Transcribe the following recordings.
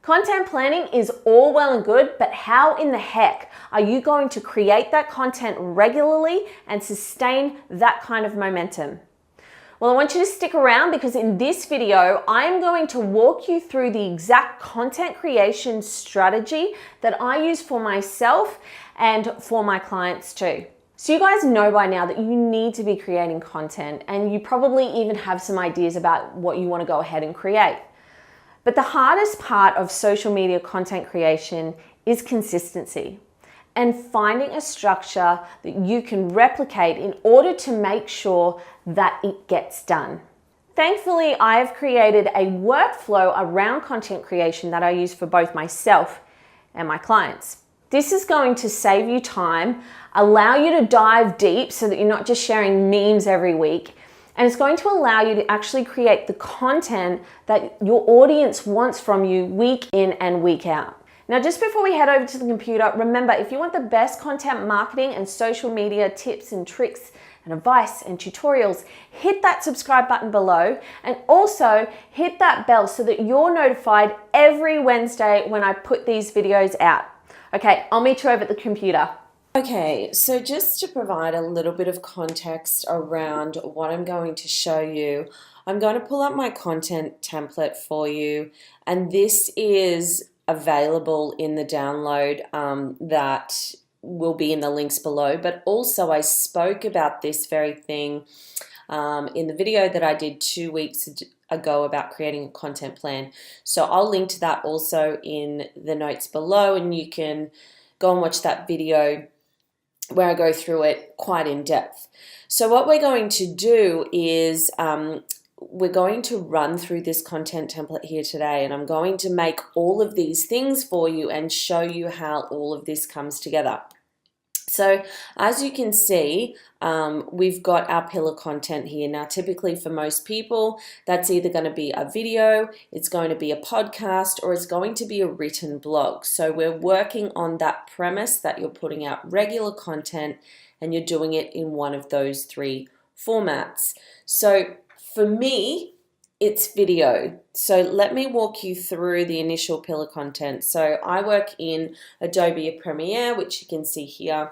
Content planning is all well and good, but how in the heck are you going to create that content regularly and sustain that kind of momentum? Well, I want you to stick around because in this video, I'm going to walk you through the exact content creation strategy that I use for myself and for my clients too. So you guys know by now that you need to be creating content, and you probably even have some ideas about what you want to go ahead and create. But the hardest part of social media content creation is consistency and finding a structure that you can replicate in order to make sure that it gets done. Thankfully, I have created a workflow around content creation that I use for both myself and my clients. This is going to save you time, allow you to dive deep so that you're not just sharing memes every week, and it's going to allow you to actually create the content that your audience wants from you week in and week out. Now, just before we head over to the computer, remember, if you want the best content marketing and social media tips and tricks and advice and tutorials, hit that subscribe button below, and also hit that bell so that you're notified every Wednesday when I put these videos out. Okay, I'll meet you over at the computer. Okay, so just to provide a little bit of context around what I'm going to show you, I'm going to pull up my content template for you, and this is available in the download that will be in the links below, but also I spoke about this very thing in the video that I did 2 weeks ago about creating a content plan. So I'll link to that also in the notes below, and you can go and watch that video where I go through it quite in depth. So what we're going to do is we're going to run through this content template here today, and I'm going to make all of these things for you and show you how all of this comes together. So as you can see, we've got our pillar content here. Now, typically for most people, that's either going to be a video, it's going to be a podcast, or it's going to be a written blog. So we're working on that premise that you're putting out regular content and you're doing it in one of those three formats. So for me, it's video. So let me walk you through the initial pillar content. So I work in Adobe Premiere, which you can see here.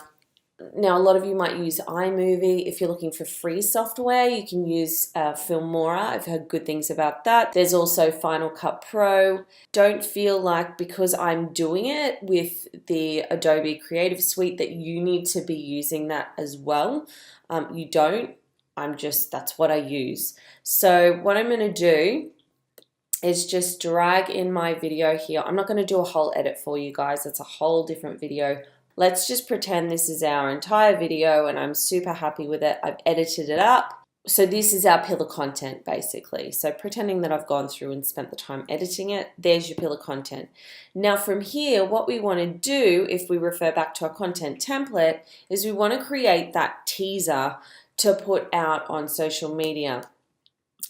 Now, a lot of you might use iMovie. If you're looking for free software, you can use Filmora. I've heard good things about that. There's also Final Cut Pro. Don't feel like because I'm doing it with the Adobe Creative Suite that you need to be using that as well. You don't. That's what I use. So what I'm going to do is just drag in my video here. I'm not going to do a whole edit for you guys. That's a whole different video. Let's just pretend this is our entire video and I'm super happy with it. I've edited it up. So this is our pillar content basically. So pretending that I've gone through and spent the time editing it, there's your pillar content. Now from here, what we want to do, if we refer back to our content template, is we want to create that teaser to put out on social media.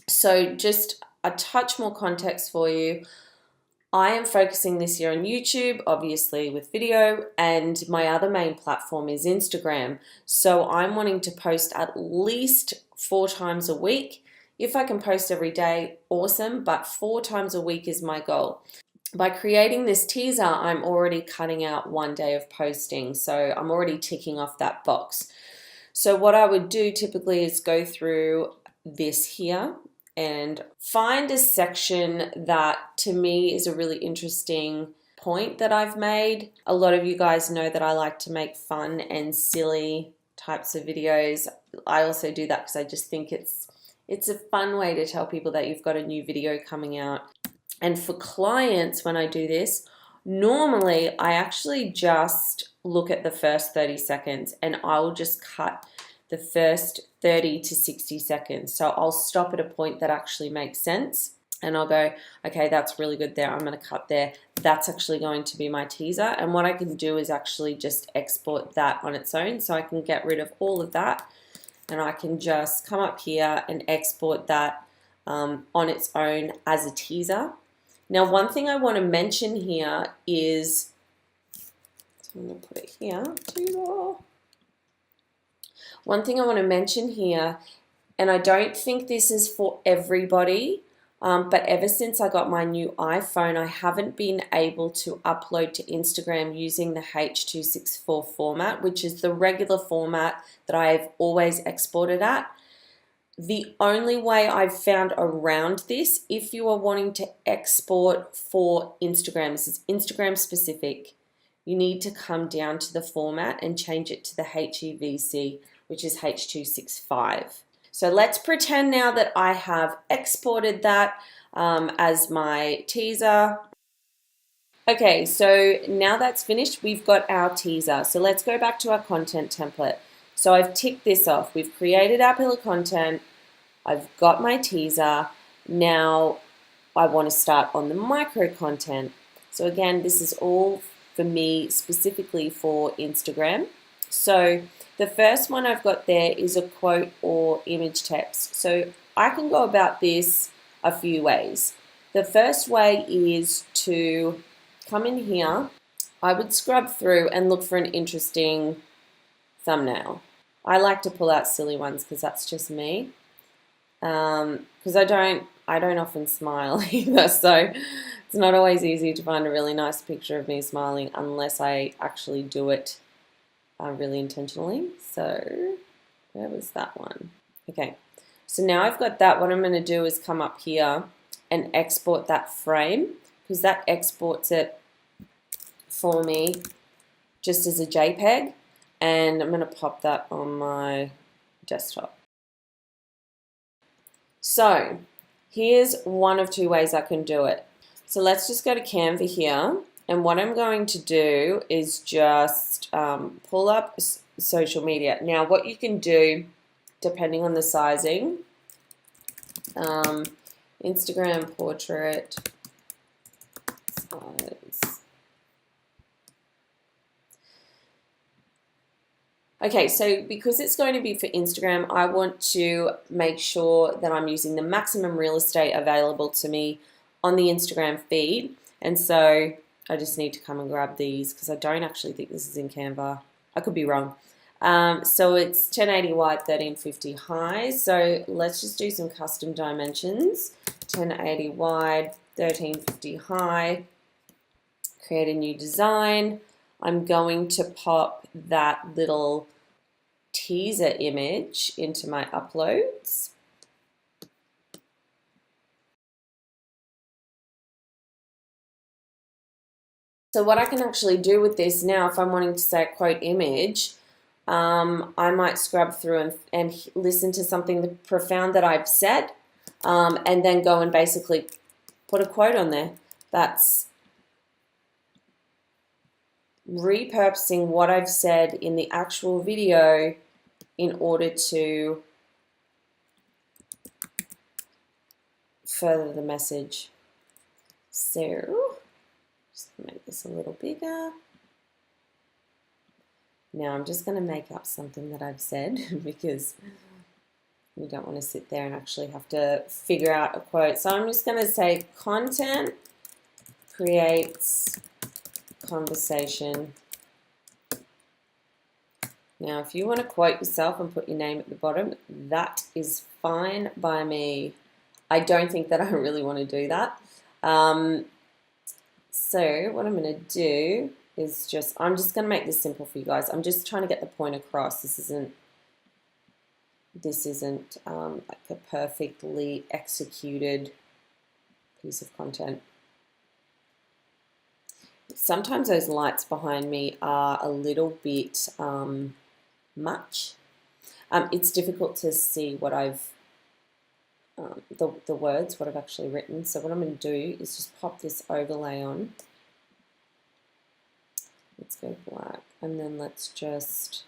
So just a touch more context for you. I am focusing this year on YouTube, obviously with video, and my other main platform is Instagram. So I'm wanting to post at least 4 times a week. If I can post every day, awesome, but 4 times a week is my goal. By creating this teaser, I'm already cutting out 1 day of posting. So I'm already ticking off that box. So what I would do typically is go through this here and find a section that to me is a really interesting point that I've made. A lot of you guys know that I like to make fun and silly types of videos. I also do that because I just think it's a fun way to tell people that you've got a new video coming out. And for clients, when I do this, normally I actually just look at the first 30 seconds and I'll just cut the first 30 to 60 seconds. So I'll stop at a point that actually makes sense and I'll go, okay, that's really good there. I'm going to cut there. That's actually going to be my teaser. And what I can do is actually just export that on its own. So I can get rid of all of that and I can just come up here and export that on its own as a teaser. Now, one thing I want to mention here is, so I'm going to put it here, teaser. One thing I want to mention here, and I don't think this is for everybody, But ever since I got my new iPhone, I haven't been able to upload to Instagram using the H.264 format, which is the regular format that I've always exported at. The only way I've found around this, if you are wanting to export for Instagram, this is Instagram specific, you need to come down to the format and change it to the HEVC, which is H.265. So let's pretend now that I have exported that as my teaser. Okay, so now that's finished, we've got our teaser. So let's go back to our content template. So I've ticked this off. We've created our pillar content. I've got my teaser. Now I want to start on the micro content. So again, this is all for me specifically for Instagram. So the first one I've got there is a quote or image text. So I can go about this a few ways. The first way is to come in here. I would scrub through and look for an interesting thumbnail. I like to pull out silly ones because that's just me. Because I don't often smile either, so it's not always easy to find a really nice picture of me smiling unless I actually do it really intentionally. So where was that one? Okay, so now I've got that. What I'm going to do is come up here and export that frame, because that exports it for me just as a JPEG, and I'm going to pop that on my desktop. So here's one of two ways I can do it. So let's just go to Canva here, and what I'm going to do is just pull up social media. Now what you can do, depending on the sizing, Instagram portrait size. Okay, so because it's going to be for Instagram, I want to make sure that I'm using the maximum real estate available to me on the Instagram feed. And so I just need to come and grab these because I don't actually think this is in Canva. I could be wrong. So it's 1080 wide, 1350 high. So let's just do some custom dimensions. 1080 wide, 1350 high. Create a new design. I'm going to pop that little teaser image into my uploads. So what I can actually do with this now, if I'm wanting to say quote image, I might scrub through and listen to something profound that I've said, and then go and basically put a quote on there. That's repurposing what I've said in the actual video in order to further the message. So just make this a little bigger. Now I'm just going to make up something that I've said because we don't want to sit there and actually have to figure out a quote. So I'm just going to say content creates conversation. Now, if you want to quote yourself and put your name at the bottom, that is fine by me. I don't think that I really want to do that. So what I'm going to do is I'm just going to make this simple for you guys. I'm just trying to get the point across. This isn't like a perfectly executed piece of content. Sometimes those lights behind me are a little bit much. It's difficult to see what I've the words, what I've actually written. So what I'm going to do is just pop this overlay on. Let's go black, and then let's just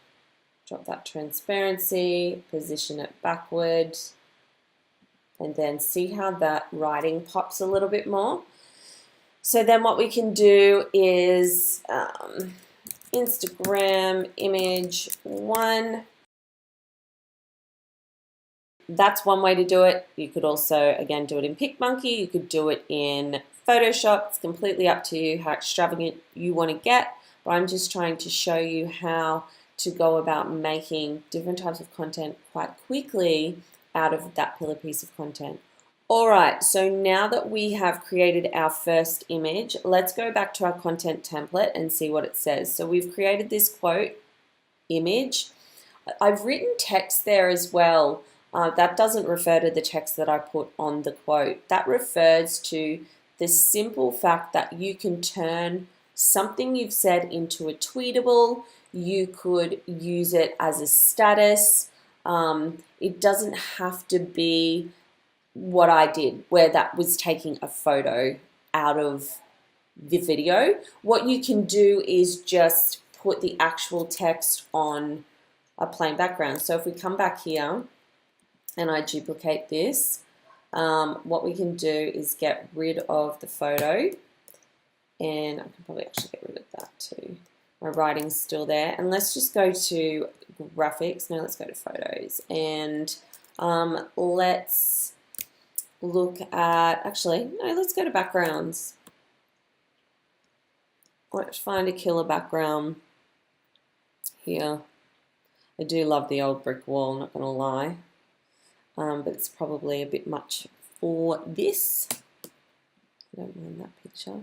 drop that transparency, position it backward, and then see how that writing pops a little bit more. So then what we can do is Instagram image 1. That's one way to do it. You could also, again, do it in PicMonkey. You could do it in Photoshop. It's completely up to you how extravagant you want to get. But I'm just trying to show you how to go about making different types of content quite quickly out of that pillar piece of content. All right, so now that we have created our first image, let's go back to our content template and see what it says. So we've created this quote image. I've written text there as well. That doesn't refer to the text that I put on the quote. That refers to the simple fact that you can turn something you've said into a tweetable. You could use it as a status. It doesn't have to be what I did, where that was taking a photo out of the video. What you can do is just put the actual text on a plain background. So if we come back here and I duplicate this, what we can do is get rid of the photo, and I can probably actually get rid of that too. My writing's still there, and let's just go to graphics. No, let's go to photos, and let's look at, actually, no, let's go to backgrounds. Let's find a killer background here. I do love the old brick wall, not gonna lie, but it's probably a bit much for this. I don't mind that picture.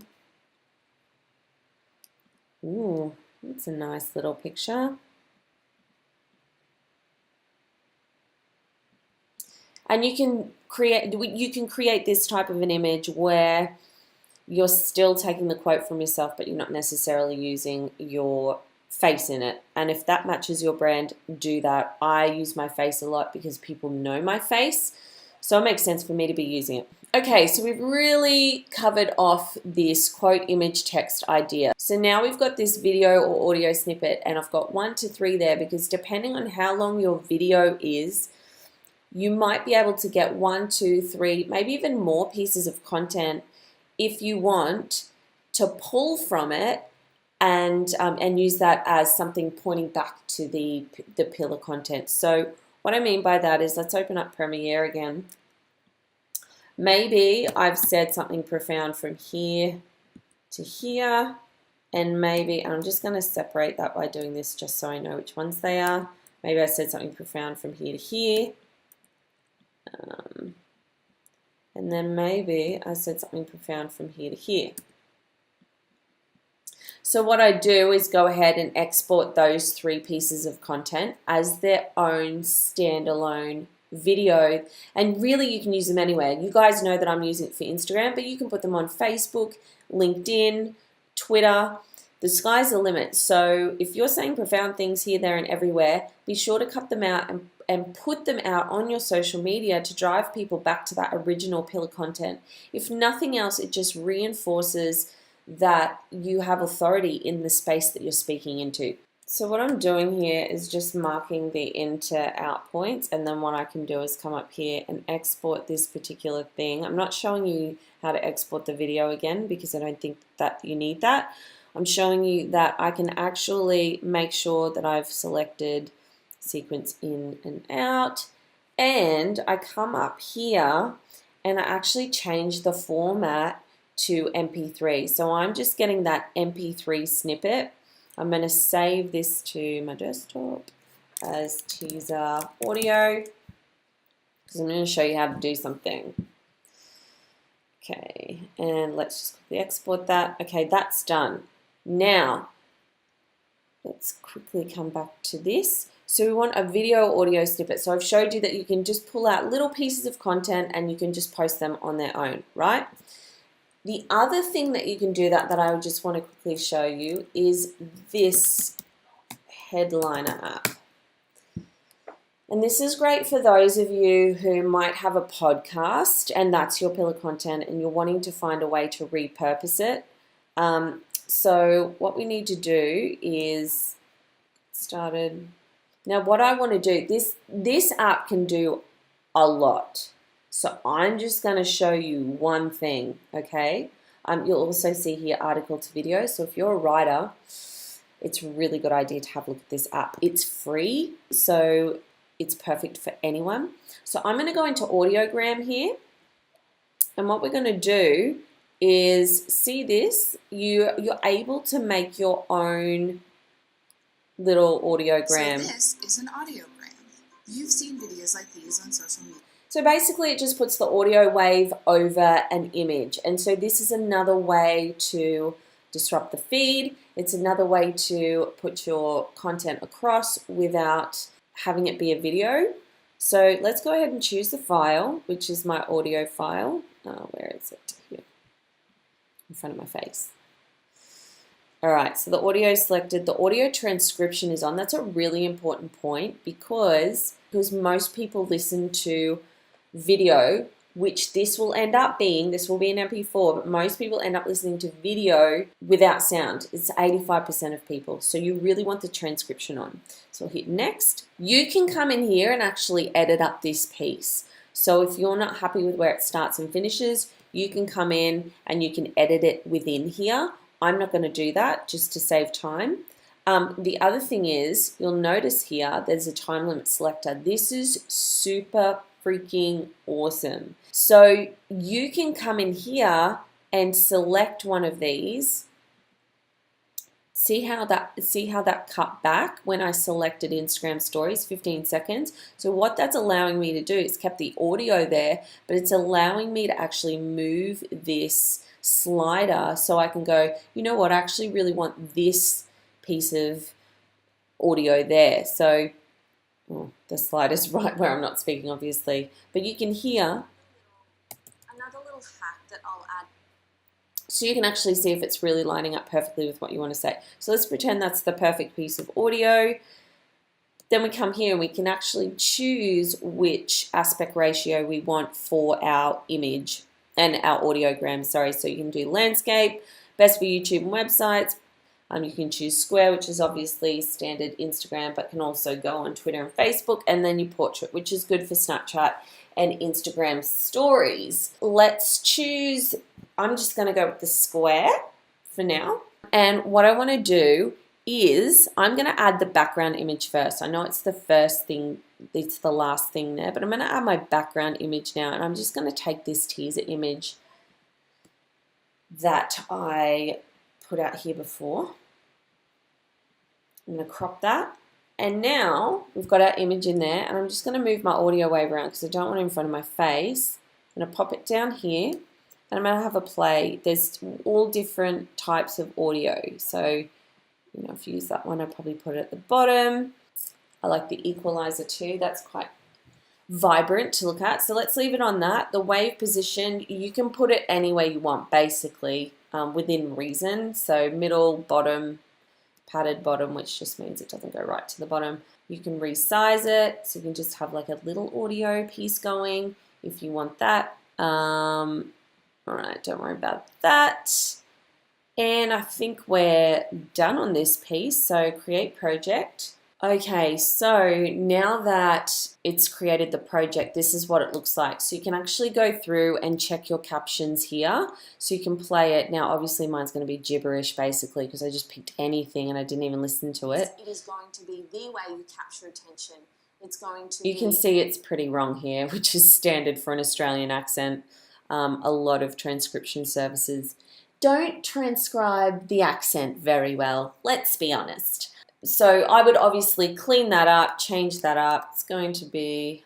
Ooh, that's a nice little picture. And you can create this type of an image where you're still taking the quote from yourself, but you're not necessarily using your face in it. And if that matches your brand, do that. I use my face a lot because people know my face, so it makes sense for me to be using it. Okay, so we've really covered off this quote image text idea. So now we've got this video or audio snippet, and I've got 1 to 3 there because depending on how long your video is, you might be able to get 1, 2, 3, maybe even more pieces of content if you want to pull from it and use that as something pointing back to the pillar content. So what I mean by that is, let's open up Premiere again. Maybe I've said something profound from here to here, and maybe, and I'm just going to separate that by doing this just so I know which ones they are. Maybe I said something profound from here to here. And then maybe I said something profound from here to here. So what I do is go ahead and export those 3 pieces of content as their own standalone video, and really you can use them anywhere. You guys know that I'm using it for Instagram, but you can put them on Facebook, LinkedIn, Twitter. The sky's the limit. So if you're saying profound things here, there, and everywhere, be sure to cut them out and put them out on your social media to drive people back to that original pillar content. If nothing else, it just reinforces that you have authority in the space that you're speaking into. So what I'm doing here is just marking the in to out points, and then what I can do is come up here and export this particular thing. I'm not showing you how to export the video again because I don't think that you need that. I'm showing you that I can actually make sure that I've selected sequence in and out, and I come up here and I actually change the format to MP3. So I'm just getting that MP3 snippet. I'm going to save this to my desktop as teaser audio because I'm going to show you how to do something. Okay, and let's just quickly export that. Okay, that's done. Now, let's quickly come back to this. So we want a video audio snippet. So I've showed you that you can just pull out little pieces of content and you can just post them on their own, right? The other thing that you can do that I just want to quickly show you is this headliner app. And this is great for those of you who might have a podcast and that's your pillar content and you're wanting to find a way to repurpose it. So what we need to do is started. Now what I want to do, this app can do a lot. So I'm just going to show you one thing, okay? You'll also see here article to video. So if you're a writer, it's a really good idea to have a look at this app. It's free, so it's perfect for anyone. So I'm going to go into audiogram here. And what we're going to do is, see this, you're able to make your own little audiogram. So this is an audiogram. You've seen videos like these on social media. So basically it just puts the audio wave over an image. And so this is another way to disrupt the feed. It's another way to put your content across without having it be a video. So let's go ahead and choose the file, which is my audio file. Where is it? Here, in front of my face. All right, so the audio is selected. The audio transcription is on. That's a really important point because most people listen to video, which this will end up being. This will be an MP4, but most people end up listening to video without sound. It's 85% of people. So you really want the transcription on. So I'll hit next. You can come in here and actually edit up this piece. So if you're not happy with where it starts and finishes, you can come in and you can edit it within here. I'm not going to do that just to save time. The other thing is, you'll notice here, there's a time limit selector. This is super freaking awesome. So you can come in here and select one of these. See how that cut back when I selected Instagram stories, 15 seconds. So what that's allowing me to do, it's kept the audio there, but it's allowing me to actually move this slider so I can go, you know what, I actually really want this piece of audio there. So the slider's right where I'm not speaking, obviously, but you can hear another little hack that I'll add. So you can actually see if it's really lining up perfectly with what you want to say. So let's pretend that's the perfect piece of audio. Then we come here and we can actually choose which aspect ratio we want for our image and our audiogram, sorry. So you can do landscape, best for YouTube and websites. You can choose square, which is obviously standard Instagram, but can also go on Twitter and Facebook, and then your portrait, which is good for Snapchat and Instagram stories. Let's choose, I'm just going to go with the square for now. And what I want to do is I'm going to add the background image first. I know it's the first thing, it's the last thing there, but I'm going to add my background image now, and I'm just going to take this teaser image that I put out here before. I'm going to crop that. And now we've got our image in there, and I'm just going to move my audio wave around because I don't want it in front of my face. I'm going to pop it down here, and I'm going to have a play. There's all different types of audio. So, you know, if you use that one, I'll probably put it at the bottom. I like the equalizer too. That's quite vibrant to look at. So let's leave it on that. The wave position, you can put it anywhere you want, basically, within reason. So middle, bottom, padded bottom, which just means it doesn't go right to the bottom. You can resize it, so you can just have like a little audio piece going if you want that. All right, don't worry about that. And I think we're done on this piece, so create project. Okay, so now that it's created the project, this is what it looks like. So you can actually go through and check your captions here. So you can play it. Now, obviously mine's going to be gibberish basically because I just picked anything and I didn't even listen to it. It is going to be the way you capture attention. It's going to You can see it's pretty wrong here, which is standard for an Australian accent. A lot of transcription services don't transcribe the accent very well, let's be honest. So I would obviously clean that up, change that up. It's going to be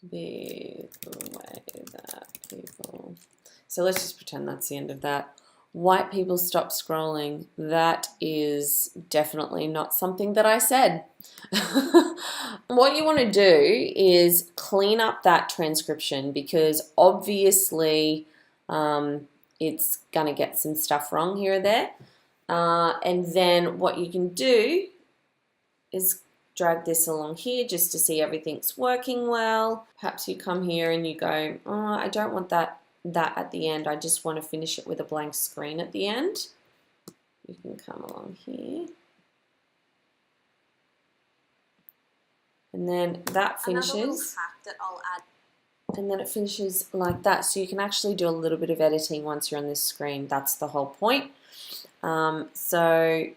the way that people... So let's just pretend that's the end of that. White people stop scrolling. That is definitely not something that I said. What you want to do is clean up that transcription because obviously it's going to get some stuff wrong here or there. And then what you can do is drag this along here just to see everything's working well. Perhaps you come here and you go, oh, I don't want that at the end. I just want to finish it with a blank screen at the end. You can come along here. And then that finishes. another little hack that I'll add. And then it finishes like that. So you can actually do a little bit of editing once you're on this screen. That's the whole point. So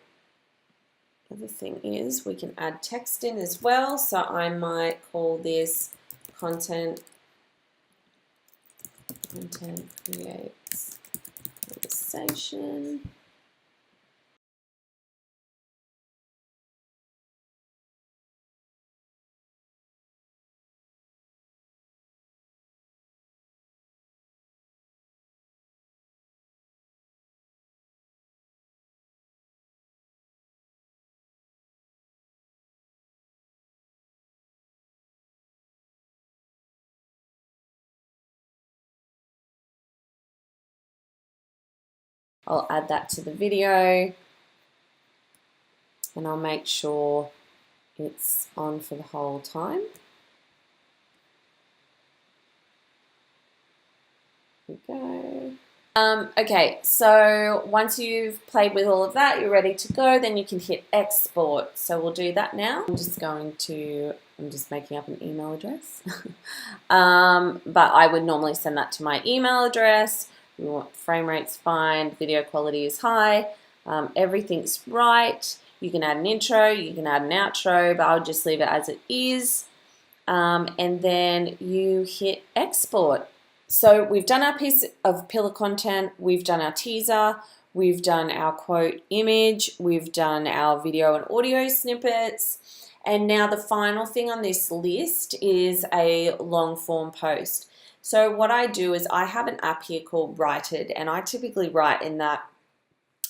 the other thing is we can add text in as well. So I might call this content creates conversation. I'll add that to the video, and I'll make sure it's on for the whole time. Here we go. Okay, so once you've played with all of that, you're ready to go, then you can hit export. So we'll do that now. I'm just making up an email address. But I would normally send that to my email address. We want frame rate's fine, video quality is high, everything's right. You can add an intro, you can add an outro, but I'll just leave it as it is. And then you hit export. So we've done our piece of pillar content, we've done our teaser, we've done our quote image, we've done our video and audio snippets, and now the final thing on this list is a long form post. So what I do is I have an app here called Write It, and I typically write in that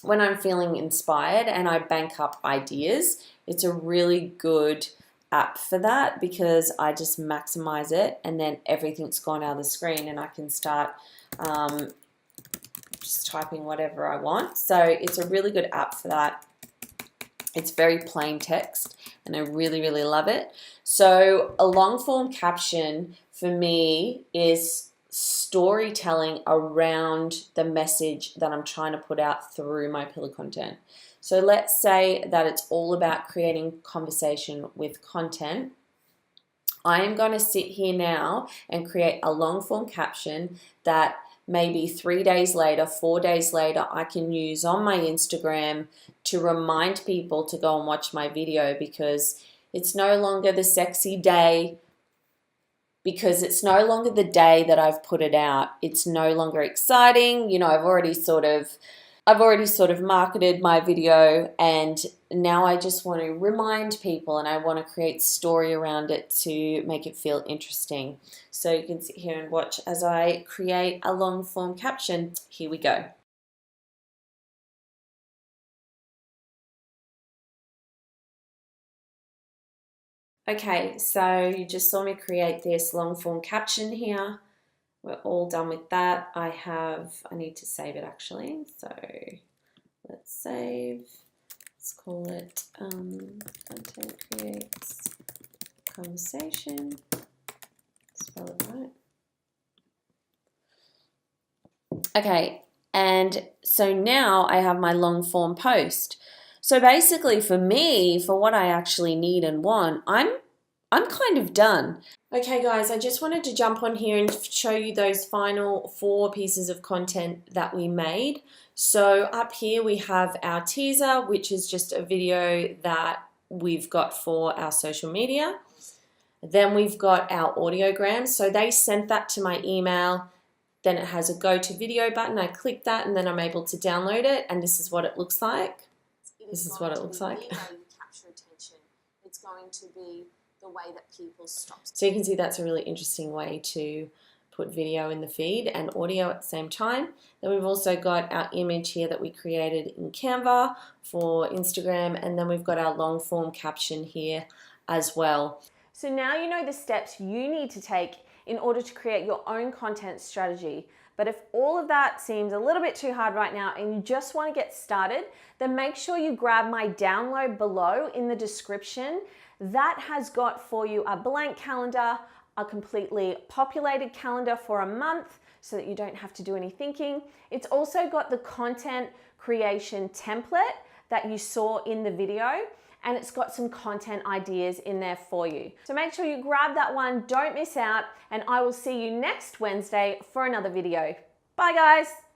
when I'm feeling inspired and I bank up ideas. It's a really good app for that because I just maximize it and then everything's gone out of the screen and I can start just typing whatever I want. So it's a really good app for that. It's very plain text and I really, really love it. So a long form caption for me is storytelling around the message that I'm trying to put out through my pillar content. So let's say that it's all about creating conversation with content. I am going to sit here now and create a long form caption that maybe 3 days later, 4 days later, I can use on my Instagram to remind people to go and watch my video because it's no longer the sexy day, because it's no longer the day that I've put it out. It's no longer exciting. You know, I've already sort of marketed my video and now I just want to remind people and I want to create story around it to make it feel interesting. So you can sit here and watch as I create a long form caption. Here we go. Okay, so you just saw me create this long form caption here. We're all done with that. I need to save it actually. So let's save. Let's call it content creates conversation. Spell it right. Okay, and so now I have my long form post. So basically for me, for what I actually need and want, I'm kind of done. Okay guys, I just wanted to jump on here and show you those final 4 pieces of content that we made. So up here we have our teaser, which is just a video that we've got for our social media. Then we've got our audiograms. So they sent that to my email. Then it has a go to video button. I click that and then I'm able to download it. And this is what it looks like. This is what it looks like. Capture attention. It's going to be the way that people stop. So you can see that's a really interesting way to put video in the feed and audio at the same time. Then we've also got our image here that we created in Canva for Instagram, and then we've got our long form caption here as well. So now you know the steps you need to take in order to create your own content strategy. But if all of that seems a little bit too hard right now and you just want to get started, then make sure you grab my download below in the description. That has got for you a blank calendar, a completely populated calendar for a month so that you don't have to do any thinking. It's also got the content creation template that you saw in the video, and it's got some content ideas in there for you. So make sure you grab that one, don't miss out, and I will see you next Wednesday for another video. Bye guys.